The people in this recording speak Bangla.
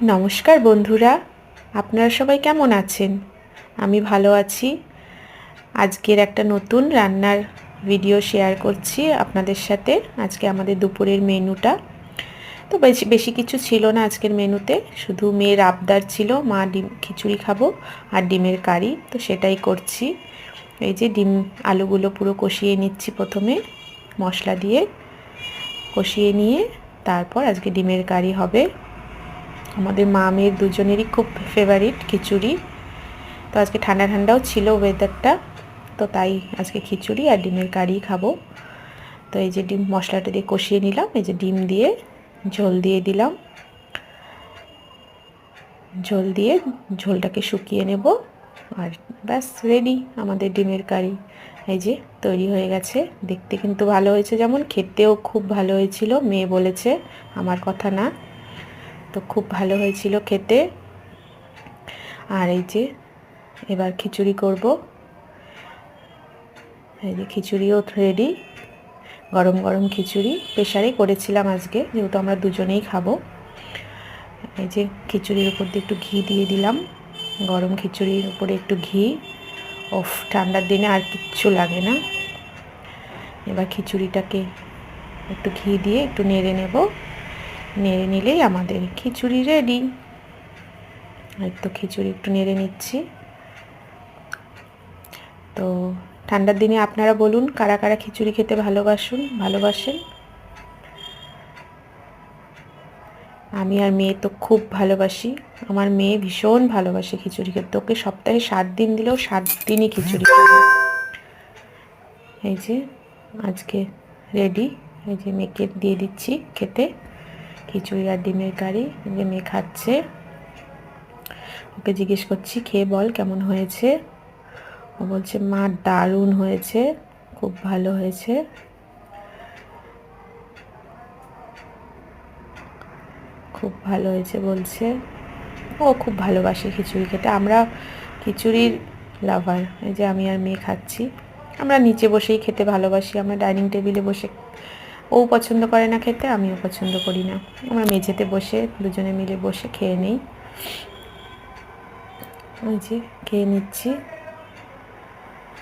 নমস্কার বন্ধুরা, আপনারা সবাই কেমন আছেন? আমি ভালো আছি। আজকের একটা নতুন রান্নার ভিডিও শেয়ার করছি আপনাদের সাথে। আজকে আমাদের দুপুরের মেনুটা তো বেশি বেশি কিছু ছিল না আজকের মেনুতে, শুধু মেয়ের আবদার ছিল মা ডিম খিচুড়ি খাবো আর ডিমের কারি, তো সেটাই করছি। এই যে ডিম আলুগুলো পুরো কষিয়ে নিচ্ছি, প্রথমে মশলা দিয়ে কষিয়ে নিয়ে তারপর আজকে ডিমের কারি হবে। আমাদের মা মেয়ের দুজনেরই খুব ফেভারিট খিচুড়ি। তো আজকে ঠান্ডা ঠান্ডাও ছিল ওয়েদারটা, তো তাই আজকে খিচুড়ি আর ডিমের কারি খাবো। তো এই যে ডিম মশলাটা দিয়ে কষিয়ে নিলাম, এই যে ডিম দিয়ে ঝোল দিয়ে দিলাম, ঝোল দিয়ে ঝোলটাকে শুকিয়ে নেব আর ব্যাস রেডি আমাদের ডিমের কারি। এই যে তৈরি হয়ে গেছে। দেখতে কিন্তু ভালো হয়েছে, যেমন খেতেও খুব ভালো হয়েছিল, মেয়ে বলেছে, আমার কথা না। তো খুব ভালো হয়েছিল খেতে। আর এই যে এবার খিচুড়ি করব। এই যে খিচুড়িও রেডি, গরম গরম খিচুড়ি প্রেসারে করেছিলাম আজকে, যেহেতু আমরা দুজনেই খাবো। এই যে খিচুড়ির উপর দিয়ে একটু ঘি দিয়ে দিলাম, গরম খিচুড়ির উপরে একটু ঘি। ওফ, ঠান্ডার দিনে আর কিচ্ছু লাগে না। এবার খিচুড়িটাকে একটু ঘি দিয়ে একটু নেড়ে নেব, নেড়ে নিলেই আমাদের খিচুড়ি রেডি। আর তো খিচুড়ি একটু নেড়ে নিচ্ছি। তো ঠান্ডার দিনে আপনারা বলুন কারা কারা খিচুড়ি খেতে ভালোবাসেন। আমি আর মেয়ে তো খুব ভালোবাসি। আমার মেয়ে ভীষণ ভালোবাসে খিচুড়ি খেতে, ওকে সপ্তাহে 7 দিন দিলেও 7 দিনই খিচুড়ি খাবে। এই যে আজকে রেডি, এই যে মেয়েকে দিয়ে দিচ্ছি খেতে খিচুড়ি আর ডিমের কারি। যে মেয়ে খাচ্ছে, ওকে জিজ্ঞেস করছি খেয়ে বল কেমন হয়েছে। ও বলছে মা দারুণ হয়েছে, খুব ভালো হয়েছে। খুব ভালো হয়েছে বলছে। ও খুব ভালোবাসে খিচুড়ি খেতে। আমরা খিচুড়ির লাভার। এই যে আমি আর মেয়ে খাচ্ছি। আমরা নিচে বসেই খেতে ভালোবাসি, আমরা ডাইনিং টেবিলে বসে, ও পছন্দ করে না খেতে, আমিও পছন্দ করি না। আমরা মেঝেতে বসে দুজনে মিলে বসে খেয়ে নেই। ওই যে খেয়ে নিচ্ছি।